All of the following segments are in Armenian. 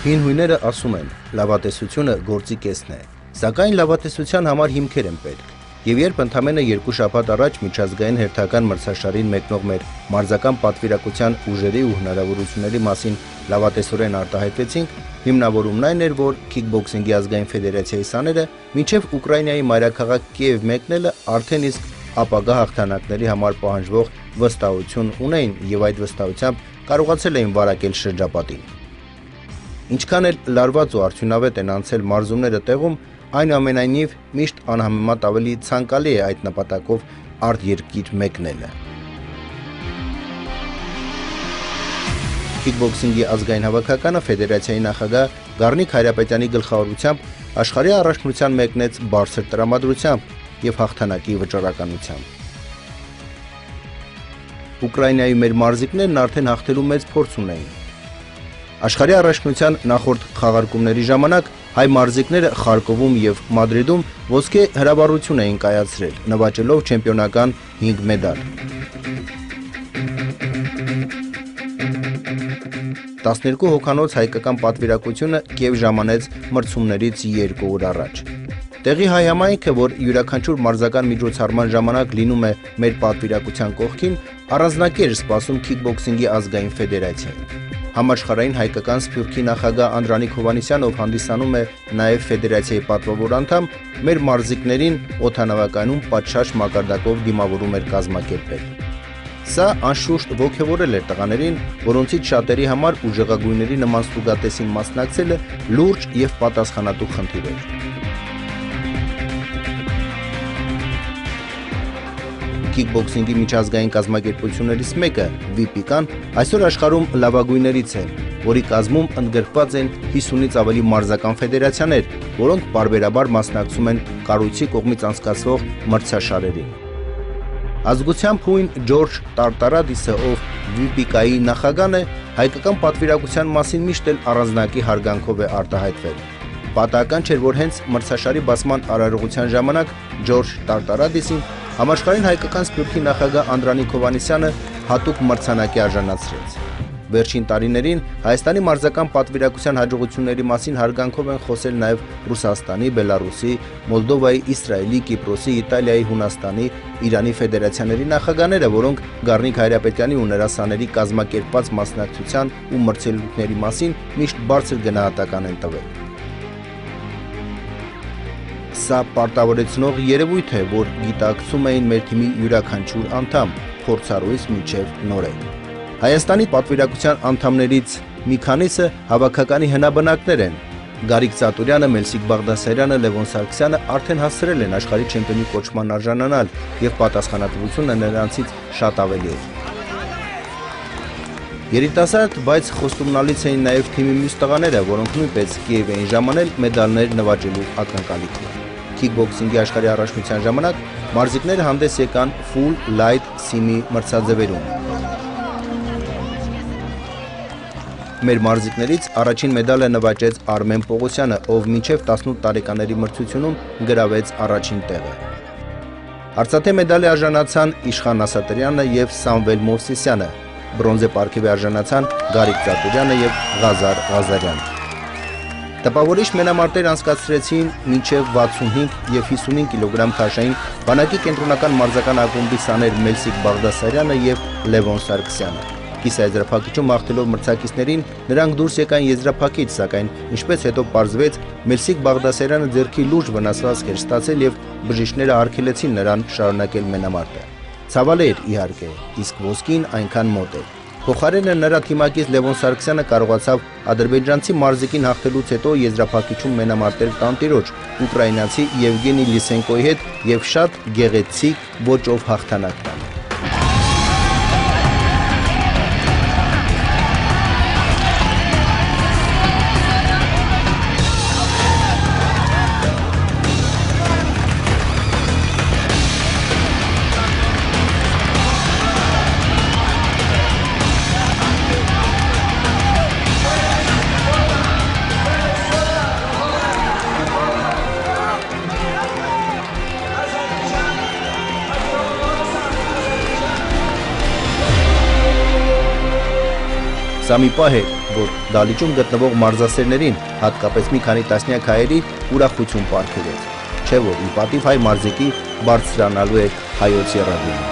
Հին հույները ասում են, լավատեսությունը գործի կեսն է, սակայն լավատեսության համար հիմքեր են պետք, եւ երբ ընդամենը 2 շաբաթ առաջ միջազգային հերթական մրցաշարին մեկնող մեր մարզական պատվիրակության ուժերի ու հնարավորությունների մասին լավատեսորեն արտահայտվեցինք, հիմնավորումն այն էր, որ քիքբոքսինգի ազգային ֆեդերացիայի սաները մինչև Ուկրաինայի մայրաքաղաք Կիև մեկնելը արդեն իսկ ապագա հաղթանակների համար պահանջվող վստահություն ունեին եւ այդ վստահությամբ կարողացել էին վարակել շրջապատին։ Ինչքան էլ լարված ու արդյունավետ են անցել մարզումները տեղում, այնուամենայնիվ միշտ անհամեմատ ավելի ցանկալի է այդ նպատակով արտերկիր մեկնելը։ Քիքբոքսինգի ազգային հավաքականը ֆեդերացիայի նախագահ Գառնիկ Հայրապետյանի գլխավորությամբ աշխարհի առաջնության մեկնեց բարձր տրամադրությամբ եւ հաղթանակի վճռականությամբ։ Ուկրաինայի մեր մարզիկներն արդեն հաղթելու մեծ փորձ ունեին։ Աշխարհի առաջնության նախորդ խաղարկումների ժամանակ հայ մարզիկները Խարկովում եւ Մադրիդում ոսկե հրավառություն էին կայացրել, նվաճելով չեմպիոնական 5 մեդալ։ 12 հոգանոց հայկական պատվիրակությունը Կիև ժամանեց մրցումներից 2 օր առաջ։ Տեղի հայ համայնքը, որ յուրաքանչյուր մարզական միջոցառման ժամանակ լինում է մեր պատվիրակության կողքին, առանձնակի էր սպասում քիքբոքսինգի ազգային ֆեդերացիային։ Համաշխարհային հայկական սփյուռքի նախագահ Անդրանիկ Հովհաննիսյանը, ով հանդիսանում է նաև ֆեդերացիայի պատվավոր անդամ, մեր մարզիկներին օդանավակայանում պատշաճ մակարդակով դիմավորում էր կազմակերպել։ Սա անշուշտ ոգևորել էր տղաներին, որոնցից շատերի համար ուժեղագույնների նման ստուգատեսին մասնակցելը լուրջ եւ պատասխանատու խնդիր էր։ Քիքբոքսինգի միջազգային կազմակերպություններից մեկը VPK-ն այսօր աշխարհում լավագույններից է, որի կազմում ընդգրկված են 50-ից ավելի մարզական ֆեդերացիաներ, որոնք պարբերաբար մասնակցում են կառույցի կողմից անցկացվող մրցաշարերին։ Ազգությամբ հույն Ջորջ Տարտարադիսը, ով VPK-ի նախագահն է, հայկական պատվիրակության մասին միշտ էլ առանձնակի հարգանքով է արտահայտվել։ Պատահական չէր, որ հենց մրցաշարի բացման արարողության ժամանակ Ջորջ Տարտարադիսին համաշխարհային հայկական սփյուռքի նախագահ Անդրանիկ Հովհաննիսյանը հատուկ մրցանակի արժանացրեց։ Վերջին տարիներին Հայաստանի մարզական պատվիրակության հաջողությունների մասին հարգանքով են խոսել նաև Ռուսաստանի, Բելարուսի, Մոլդովայի, Իսրայելի, Կիպրոսի, Իտալիայի, Հունաստանի, Իրանի ֆեդերացիաների նախագահները, որոնք Գառնիկ Հայրապետյանի ու նրա սաների կազմակերպված մասնակցության ու մրցելույթների մասին միշտ բարձր գնահատական են տվել։ Սա պարտավորեցնող երևույթ է, որ գիտակցում էին մեր թիմի յուրաքանչյուր անդամ, փորձառույց մինչև նորեկ։ Հայաստանի պատվիրակության անդամներից մի քանիսը հավաքականի հնաբնակներ են։ Գարիկ Ծատուրյանը, Մելսիկ Բաղդասարյանը, Լևոն Սարգսյանը արդեն հասցրել են աշխարհի չեմպիոնի կոչման արժանանալ եւ պատասխանատվությունը նրանցից շատ ավելի է։ Երիտասարդ, բայց խոստումնալից էին նաև թիմի մյուս տղաները, որոնք նույնպես Կիև էին ժամանել մեդալներ նվաճելու ակնկալիքով։ Քիքբոքսինգի աշխարհի առաջնության ժամանակ մարզիկները հանդես եկան Full Light Simi մրցաձևերում։ Մեր մարզիկներից առաջին մեդալը նվաճեց Արմեն Պողոսյանը, ով մինչև 18 տարեկաների մրցությունում գրավեց առաջին տեղը։ Արծաթե մեդալի արժանացան Իշխան Ասատրյանը եւ Սամվել Մովսիսյանը, բրոնզե պարգևի արժանացան Գարիկ Ծատուրյանը եւ Ղազար Ղազարյանը։ Տպավորիչ մենամարտեր անցկացրեցին մինչև 65 եւ 55 կիլոգրամ քաշային բանակի կենտրոնական մարզական ակումբի սաներ Մելսիկ Բաղդասարյանը եւ Լևոն Սարգսյանը։ Կիսաեզրափակիչում հաղթելով մրցակիցներին նրանք դուրս եկան եզրափակիչ, սակայն ինչպես հետո պարզվեց, Մելսիկ Բաղդասարյանը ձեռքի լուրջ վնասվածք էր ստացել եւ բժիշկները արգելեցին նրան շարունակել մենամարտը։ Ցավալի էր իհարկե, իսկ ոսկին այնքան մոտ էր։ Փոխարենը նրա թիմակից Լևոն Սարգսյանը կարողացավ ադրբեջանցի մարզիկին հաղթելուց հետո եզրափակիչում մենամարտել տանտիրոջ ուկրաինացի Եվգենի Լիսենկոյի հետ եւ շատ գեղեցիկ ոճով հաղթանակ տալ։ Սա մի պահ էր, որ դահլիճում գտնվող մարզասերներին, հատկապես մի քանի տասնյակ հայերի ուրախություն պարգևեց, չէ՞ որ ի պատիվ հայ մարզիկի բարձրանալու է հայոց եռագույնը։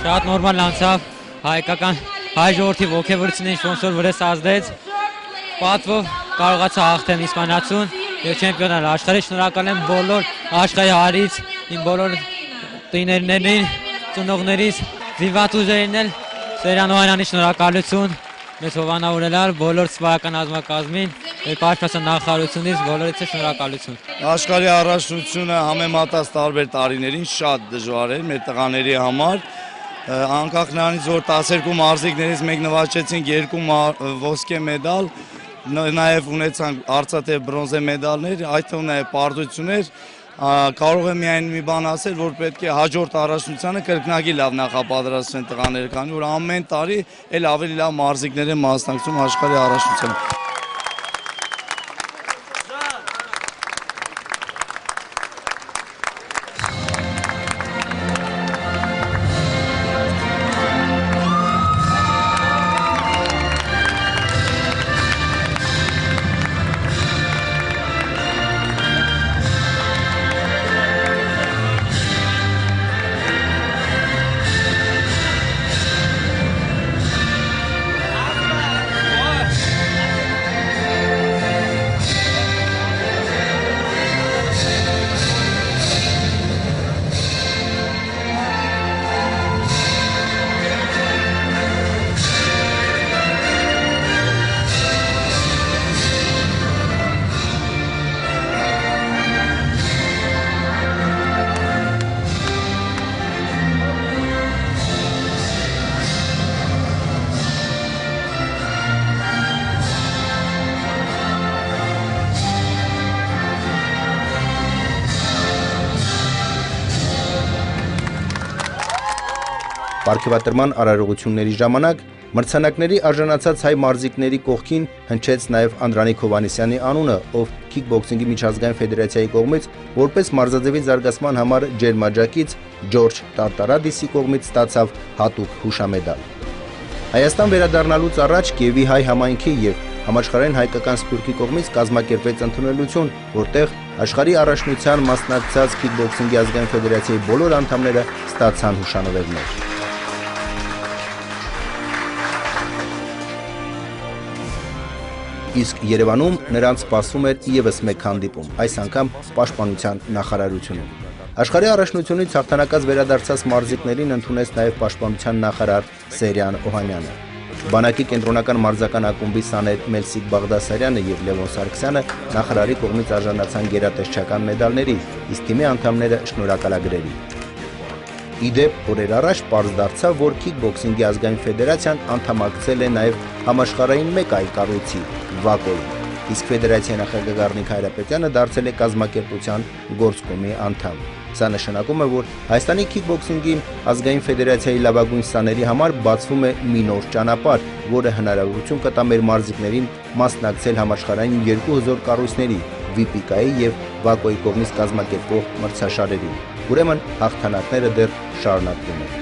Շատ նորմալ անցավ, հայկական հայ ժողովրդի ոգևորությունը ինչ-որ վրես ազդեց, պատվով կարողացա հաղթեմ իսպանացուն և չեմպիոնալ աշխարհի։ Շնորհակալ եմ բոլոր աշխարհի հարից, իմ բոլոր տրեյներներին, ծնողներիս, զինվատուժերին էլ, Սերյան Օհանյանի շնորհակալություն, մեծ հովանավորելար բոլոր սպայական ազգակազմին, պաշտպանության նախարարությունից բոլորիցս շնորհակալություն։ Աշխարհի առաջնությունը համեմատած տարբեր տարիներին շատ դժվար էր մեր տղաների համար, անկախ նրանից որ 12 մարզիկներից մենք նվաճեցինք 2 ոսկե մեդալ, նաև ունեցանք արծաթե բրոնզե մեդալներ, այդ թվում նաև պարտություններ, կարող եմ միայն մի բան ասել, որ պետք է հաջորդ առաջնությանը կրկնակի լավ նախապատրաստվեն տղաները, քանի որ ամեն տարի էլ ավելի լավ մարզիկներ են մասնակցում աշխարհի առաջնությանը։ Պարգևատրման արարողությունների ժամանակ մրցանակների արժանացած հայ մարզիկների կողքին հնչեց նաև Անդրանիկ Հովհաննիսյանի անունը, ով քիքբոքսինգի միջազգային ֆեդերացիայի կողմից որպես մարզաձևի զարգացման համար ջերմաջակից Ջորջ Տարտարադիսի կողմից ստացավ հատուկ հուշամեդալ։ Հայաստան վերադառնալուց առաջ Կիևի հայ համայնքի և համաշխարհային հայկական սփյուռքի կողմից կազմակերպվեց ընդունելություն, որտեղ աշխարհի առաջնության մասնակցած քիքբոքսինգի ազգային ֆեդերացիայի բոլոր անդամները ստացան հուշանվերներ։ Իսկ Երևանում նրանց սպասում էր ևս մեկ հանդիպում, այս անգամ Պաշտպանության նախարարությունում։ Աշխարհի առաջնությունից հաղթանակած վերադարձած մարզիկներին ընդունեց նաև Պաշտպանության նախարար Սերյան Օհանյանը։ Բանակի կենտրոնական մարզական ակումբի սաներ Մելսիկ Բաղդասարյանը և Լևոն Սարգսյանը նախարարի կողմից արժանացան գերատեսչական մեդալների, իսկ թիմի անդամները շնորհակալագրերի։ Իդեպ, օրեր առաջ պարզ դարձավ, որ քիքբոքսինգի ազգային ֆեդերացիան անդամակցել է նաև համաշխարհային մեկ այլ կառույցի՝ ՎԱԿՕ-ին, իսկ ֆեդերացիայի նախագահ Գառնիկ Հայրապետյանը դարձել է կազմակերպության գործկոմի անդամ։ Սա նշանակում է, որ Հայաստանի քիքբոքսինգի ազգային ֆեդերացիայի լավագույն սաների համար բացվում է մի նոր ճանապարհ, որը հնարավորություն կտա մեր մարզիկներին մասնակցել համաշխարհային 2 հզոր կառույցների՝ ՎԻՊԿ-ի և ՎԱԿՕ-ի կողմից կազմակերպվող մրցաշարերին։ Ուրեմն հաղթանակները դեռ շարունակվում են։